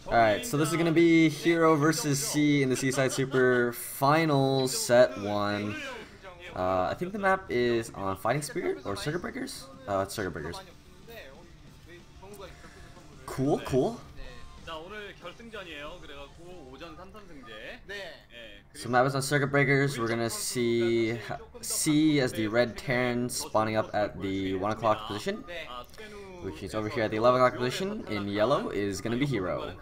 Alright, so this is going to be herO versus C in the Seaside Super Finals Set 1. I think the map is on Fighting Spirit or Circuit Breakers? It's Circuit Breakers. Cool, cool. So map is on Circuit Breakers. We're going to see C as the red Terran spawning up at the 1 o'clock position, which is over here at the 11 o'clock position. In yellow is going to be herO.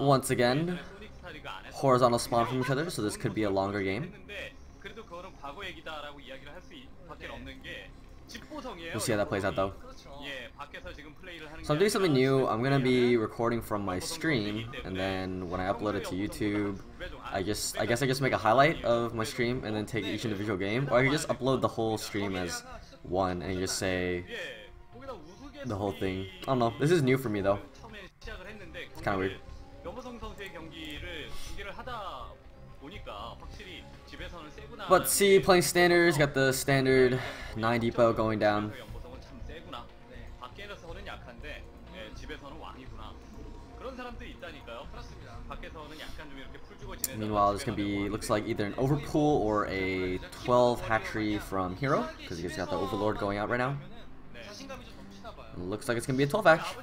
Once again, horizontal spawn from each other, so this could be a longer game. We'll see how that plays out though. So I'm doing something new. I'm gonna be recording from my stream, and then when I upload it to YouTube, I guess I just make a highlight of my stream and then take each individual game, or I can just upload the whole stream as one and just say the whole thing. I don't know. This is new for me though. It's kind of weird. But C playing standards, got the standard 9 depot going down. Meanwhile, this can be, looks like either an overpool or a 12 hatchery from herO, because he's got the overlord going out right now. It looks like it's gonna be a 12 hatch.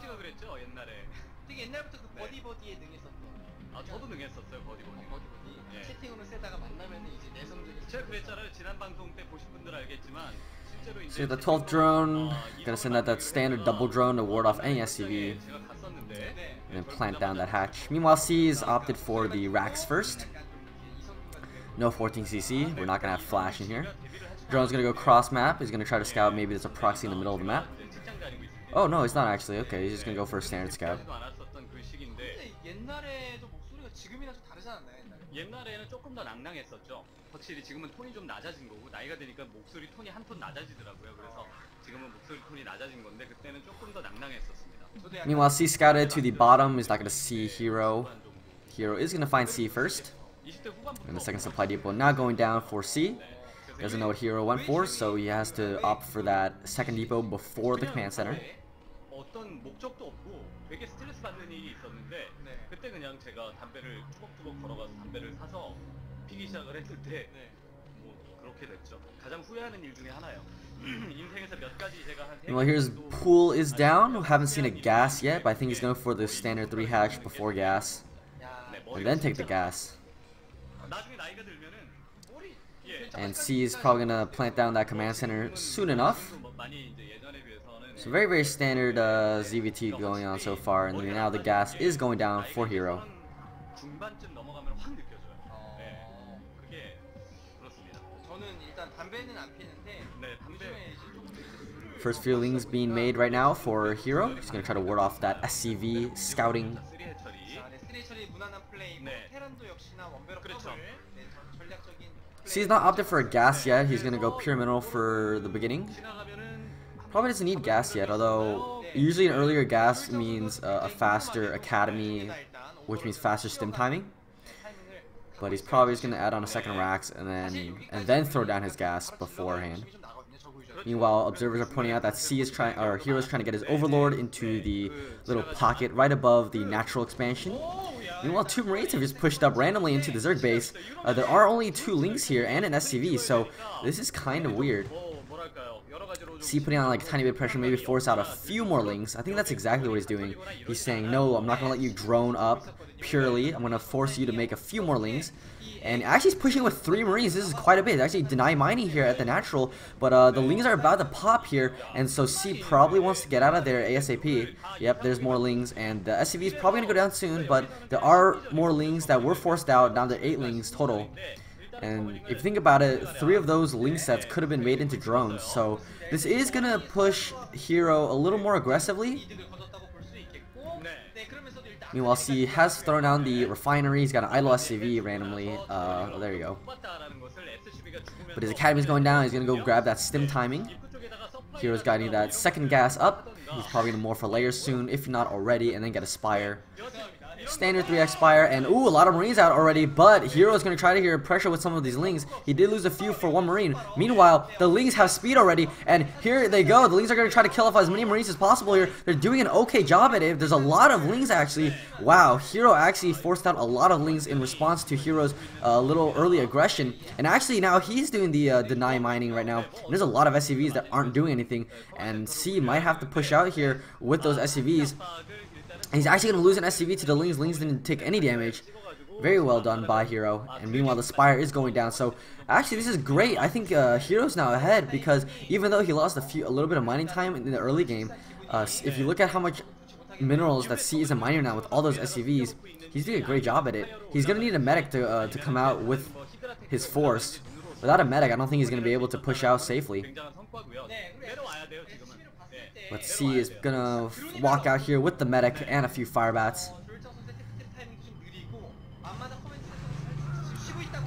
So the 12th drone, gonna send out that standard double drone to ward off any SCV, and then plant down that hatch. Meanwhile, C's opted for the racks first. No 14cc, we're not gonna have flash in here. Drone's gonna go cross map, he's gonna try to scout, maybe there's a proxy in the middle of the map. Oh no, he's not actually, okay, he's just gonna go for a standard scout. 확실히 지금은 톤이 좀 낮아진 거고 나이가 드니까 목소리 톤이 한 톤 낮아지더라고요. 그래서 지금은 목소리 ton이 낮아진 건데 그때는 조금 더 낭낭했었습니다. Meanwhile, C scouted to the bottom. He's not going to see herO. herO is going to find C first. And the second supply depot now going down for C. Doesn't know what herO went for, so he has to opt for that second depot before the command center. 어떤 목적도 없고 되게 스트레스 받는 일이 있었는데 그때 그냥 제가 담배를 뚜벅뚜벅 걸어가서 담배를 사서 피기 시작을 했는데 뭐 그렇게 됐죠. 가장 후회하는 일 중에 하나예요. 인생에서 몇 가지 제가 한 Well, here's pool is down. Haven't seen a gas yet, but I think he's going for the standard 3 hatch before gas, and then take the gas. And C is probably going to plant down that command center soon enough. So very, very standard ZVT going on so far, and now the gas is going down for herO. First feelings being made right now for herO. He's going to try to ward off that SCV scouting. C's not opted for a gas yet. He's going to go pure mineral for the beginning. Probably doesn't need gas yet, although usually an earlier gas means a faster academy, which means faster stim timing. But he's probably just going to add on a second racks and then throw down his gas beforehand. Meanwhile, observers are pointing out that C is trying, or herO is trying to get his overlord into the little pocket right above the natural expansion. Meanwhile, 2 Marines have just pushed up randomly into the Zerg base. There are only 2 links here and an SCV, so this is kind of weird. C putting on like a tiny bit of pressure, maybe force out a few more links. I think that's exactly what he's doing. He's saying, no, I'm not going to let you drone up purely. I'm going to force you to make a few more links. And actually he's pushing with 3 Marines. This is quite a bit. He's actually deny mining here at the natural, but the lings are about to pop here, and so C probably wants to get out of there ASAP. Yep, there's more lings, and the SCV is probably going to go down soon, but there are more lings that were forced out, down to 8 lings total. And if you think about it, 3 of those link sets could have been made into drones, so this is going to push herO a little more aggressively. Meanwhile, C has thrown down the refinery. He's got an idle SCV randomly. Oh, there you go. But his academy's going down. He's going to go grab that stim timing. herO's guiding that second gas up. He's probably going to morph for layers soon, if not already, and then get a spire. Standard 3x Spire, and ooh, a lot of Marines out already, but herO is going to try to hear pressure with some of these Lings. He did lose a few for one Marine. Meanwhile, the Lings have speed already, and here they go. The Lings are going to try to kill off as many Marines as possible here. They're doing an okay job at it. There's a lot of Lings actually. Wow, herO actually forced out a lot of Lings in response to herO's little early aggression, and actually now he's doing the deny mining right now. And there's a lot of SCVs that aren't doing anything, and C might have to push out here with those SCVs. He's actually going to lose an SCV to the Lings. Lings didn't take any damage. Very well done by herO. And meanwhile, the Spire is going down. So actually, this is great. I think herO's now ahead because even though he lost a little bit of mining time in the early game, if you look at how much minerals that C is mining now with all those SCVs, he's doing a great job at it. He's going to need a medic to come out with his force. Without a medic, I don't think he's going to be able to push out safely. But C is gonna walk out here with the medic and a few fire bats.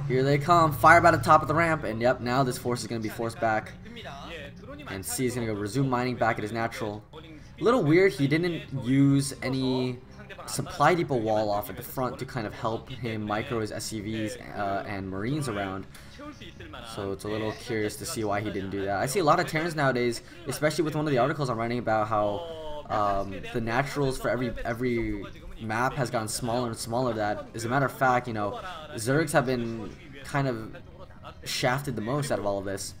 Here they come, fire bat at the top of the ramp, and yep, now this force is gonna be forced back. And C is gonna go resume mining back at his natural. A little weird, he didn't use any supply depot wall off at the front to kind of help him micro his SCVs and Marines around. So it's a little curious to see why he didn't do that. I see a lot of Terrans nowadays, especially with one of the articles I'm writing about how the naturals for every map has gotten smaller and smaller. That, as a matter of fact, you know, Zergs have been kind of shafted the most out of all of this.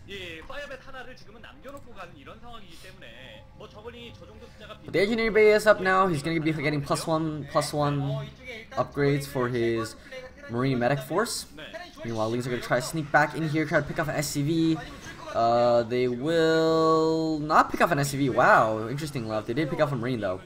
But the engineer bay is up now. He's going to be getting +1/+1 upgrades for his Marine medic force. Meanwhile, Lings are going to try to sneak back in here, try to pick off an SCV. They will not pick off an SCV. Wow, interesting love. They did pick off a Marine though.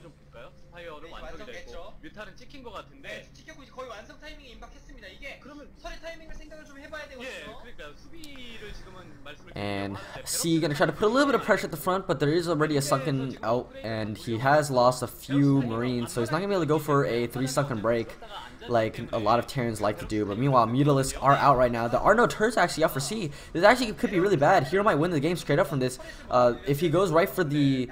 And C gonna try to put a little bit of pressure at the front, but there is already a sunken out, and he has lost a few Marines, so he's not gonna be able to go for a 3 sunken break like a lot of Terrans like to do. But meanwhile, Mutalisks are out right now. There are no turrets actually out for C. This actually could be really bad. herO might win the game straight up from this. If he goes right for the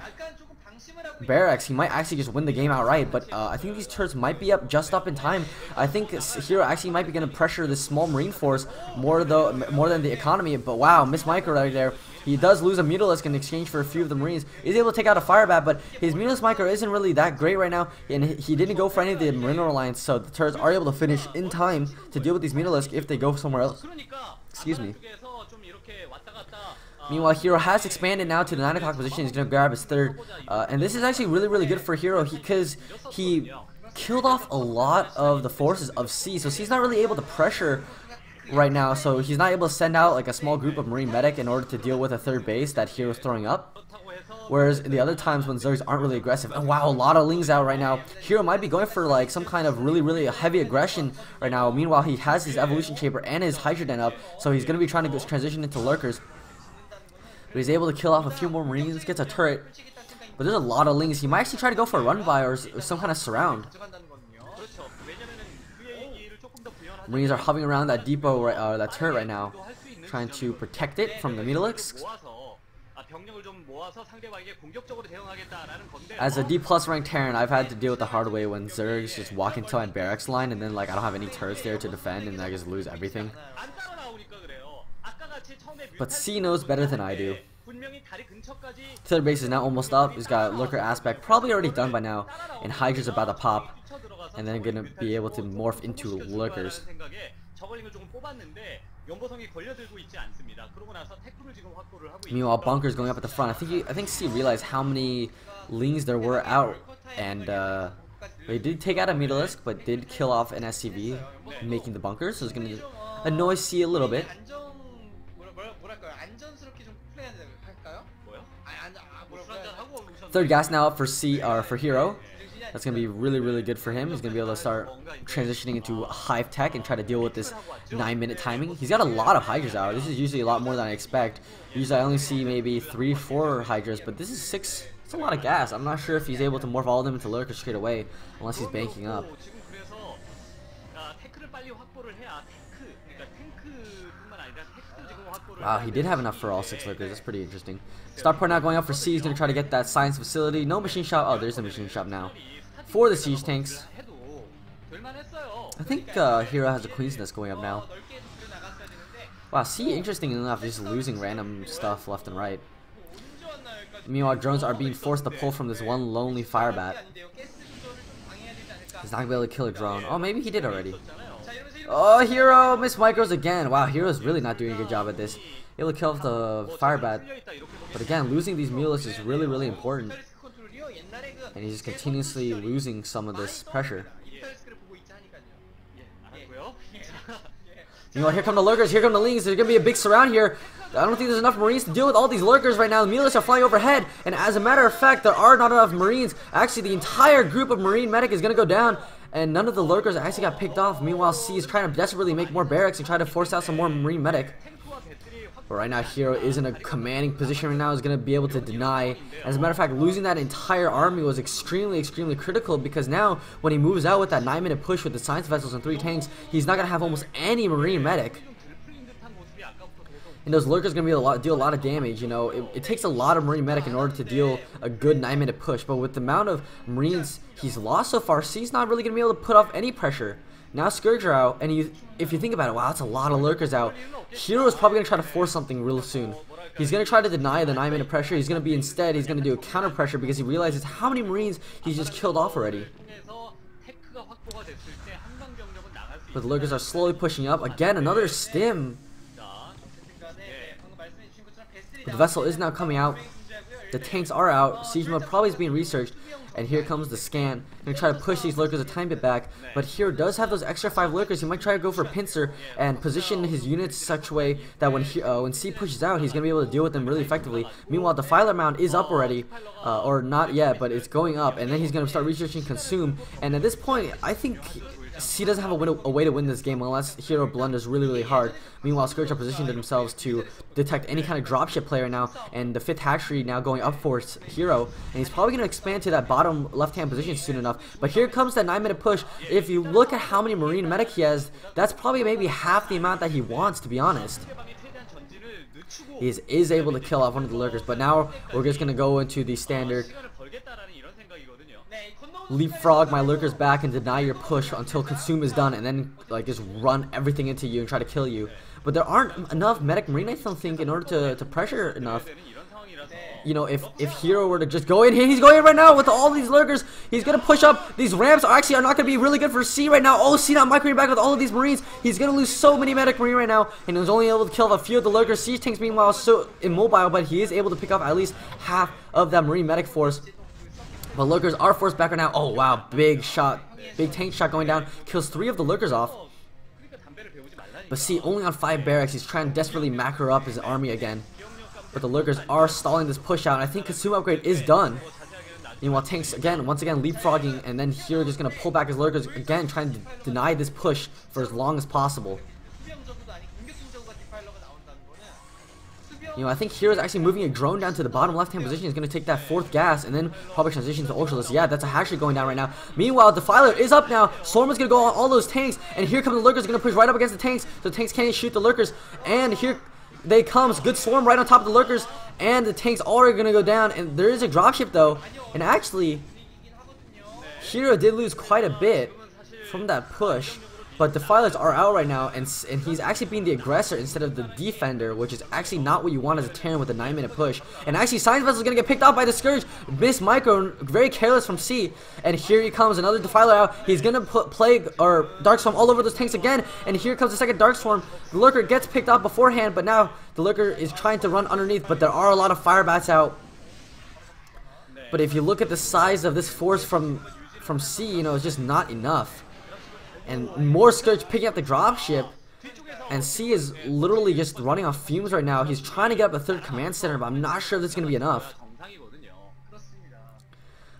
barracks, he might actually just win the game outright, but I think these turrets might be up just up in time. I think herO actually might be going to pressure this small Marine force more than the economy, but wow, miss micro right there. He does lose a Mutalisk in exchange for a few of the Marines. He's able to take out a fire bat, but his Mutalisk micro isn't really that great right now, and he didn't go for any of the Mariner Alliance, so the turrets are able to finish in time to deal with these Mutalisk if they go somewhere else. Excuse me. Meanwhile, herO has expanded now to the 9 o'clock position. He's going to grab his third. And this is actually really good for herO because he killed off a lot of the forces of C. So C's not really able to pressure right now. So he's not able to send out like a small group of Marine medic in order to deal with a third base that herO's throwing up. Whereas the other times when Zergs aren't really aggressive, and wow, a lot of Lings out right now. herO might be going for like some kind of really heavy aggression right now. Meanwhile, he has his evolution chamber and his Hydra Den up, so he's going to be trying to transition into lurkers. But he's able to kill off a few more Marines, gets a turret. But there's a lot of Lings. He might actually try to go for a run by or some kind of surround. Marines are hovering around that depot, that turret right now, trying to protect it from the Mutalisks. As a D+ ranked Terran, I've had to deal with the hard way when Zergs just walk into my barracks line and then like I don't have any turrets there to defend and I just lose everything. But C knows better than I do. Third base is now almost up. He's got lurker aspect probably already done by now, and Hydra's about to pop, and then gonna be able to morph into lurkers. Meanwhile, Bunker's going up at the front. I think C realized how many Lings there were out, and they did take out a Mutalisk, but did kill off an SCV, making the bunkers. So it's gonna annoy C a little bit. Third gas now up for for herO. That's gonna be really good for him. He's gonna be able to start transitioning into Hive Tech and try to deal with this 9-minute timing. He's got a lot of Hydras out. This is usually a lot more than I expect. Usually I only see maybe 3-4 Hydras, but this is 6. It's a lot of gas. I'm not sure if he's able to morph all of them into lurkers straight away, unless he's banking up. Wow, he did have enough for all 6 lurkers. That's pretty interesting. Starport now going up for C. He's going to try to get that science facility. No machine shop. Oh, there's a machine shop now for the siege tanks. I think herO has a Queen's Nest going up now. Wow, C, interesting enough, just losing random stuff left and right. Meanwhile, drones are being forced to pull from this one lonely fire bat. He's not gonna be able to kill a drone. Oh, maybe he did already. Oh, herO missed micros again. Wow, herO's really not doing a good job at this. Able to kill off the fire bat. But again, losing these Mules is really, really important. And he's just continuously losing some of this pressure. You know, here come the lurkers, here come the lings. There's gonna be a big surround here. I don't think there's enough Marines to deal with all these lurkers right now. The Mules are flying overhead, and as a matter of fact, there are not enough Marines. Actually, the entire group of Marine medic is gonna go down, and none of the lurkers actually got picked off. Meanwhile, C is trying to desperately make more barracks and try to force out some more Marine medic. But right now, herO is in a commanding position right now. Is going to be able to deny. As a matter of fact, losing that entire army was extremely, extremely critical, because now when he moves out with that 9-minute push with the science vessels and 3 tanks, he's not going to have almost any Marine medic. And those lurkers are going to be deal a lot of damage. You know, it takes a lot of Marine medic in order to deal a good 9-minute push. But with the amount of Marines he's lost so far, C's not really going to be able to put off any pressure. Now Scourge are out, and if you think about it, wow, that's a lot of lurkers out. herO is probably going to try to force something real soon. He's going to try to deny the 9-minute pressure. He's going to be instead, he's going to do a counter pressure because he realizes how many Marines he's just killed off already. But the lurkers are slowly pushing up. Again, another stim. But the vessel is now coming out. The tanks are out. Siege mode probably is being researched. And here comes the scan. Gonna try to push these lurkers a tiny bit back. But herO does have those extra 5 lurkers. He might try to go for a pincer and position his units such a way that when C pushes out, he's gonna be able to deal with them really effectively. Meanwhile, the Defiler Mound is up already, or not yet, but it's going up. And then he's gonna start researching Consume. And at this point, I think C doesn't have a way to win this game unless herO blunders really, really hard. Meanwhile, Scourge are positioned themselves to detect any kind of dropship player now, and the 5th hatchery now going up for herO, and he's probably going to expand to that bottom left-hand position soon enough. But here comes that 9-minute push. If you look at how many Marine medic he has, that's probably maybe half the amount that he wants, to be honest. He is able to kill off one of the lurkers, but now we're just going to go into the standard leapfrog my lurkers back and deny your push until Consume is done, and then like just run everything into you and try to kill you. But there aren't enough medic Marine, I don't think, in order to pressure enough. You know, if herO were to just go in here, he's going in right now with all these lurkers. He's gonna push up. These ramps are not gonna be really good for C right now. Oh, C not microing back with all of these Marines. He's gonna lose so many medic Marine right now, and he's only able to kill a few of the lurkers. Siege tanks meanwhile so immobile, but he is able to pick off at least half of that Marine medic force. But lurkers are forced back right now. Oh wow, big shot, big tank shot going down, kills 3 of the lurkers off. But see, only on 5 barracks, he's trying to desperately macro up his army again. But the lurkers are stalling this push out, and I think Consume upgrade is done. Meanwhile, tanks once again leapfrogging, and then herO just gonna pull back his lurkers again, trying to deny this push for as long as possible. You know, I think herO is actually moving a drone down to the bottom left-hand position. He's going to take that 4th gas and then probably transition to Ultralisk. Yeah, that's a hatchery going down right now. Meanwhile, Defiler is up now. Swarm is going to go on all those tanks. And here come the lurkers, going to push right up against the tanks. The tanks can't even shoot the lurkers. And here they comes. Good swarm right on top of the lurkers. And the tanks are going to go down. And there is a dropship though. And actually, herO did lose quite a bit from that push. But Defilers are out right now, and he's actually being the aggressor instead of the defender, which is actually not what you want as a Terran with a 9-minute push. And actually, Science Vessel is going to get picked off by the Scourge. Miss Micro, very careless from C. And here he comes, another Defiler out. He's going to put Plague or Dark Swarm all over those tanks again. And here comes the second Dark Swarm. The Lurker gets picked off beforehand, but now the Lurker is trying to run underneath, but there are a lot of Fire Bats out. But if you look at the size of this force from C, you know, it's just not enough. And more Scourge picking up the dropship, and C is literally just running off fumes right now. He's trying to get up a 3rd command center, but I'm not sure if this is going to be enough.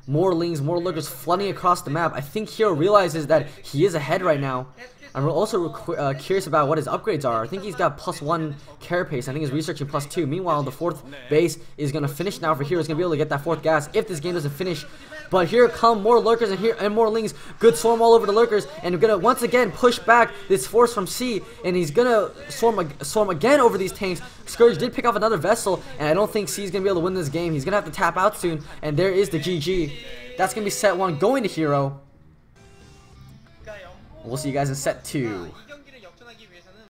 More Lings, more Lurkers flooding across the map. I think herO realizes that he is ahead right now. I'm also curious about what his upgrades are. I think he's got +1 carapace. I think he's researching +2. Meanwhile, the 4th base is going to finish now for herO. He's going to be able to get that 4th gas if this game doesn't finish. But here come more Lurkers and more Lings. Good swarm all over the Lurkers. And going to once again push back this force from C. And he's going to swarm again over these tanks. Scourge did pick off another vessel. And I don't think C's going to be able to win this game. He's going to have to tap out soon. And there is the GG. That's going to be set 1 going to herO. We'll see you guys in set 2.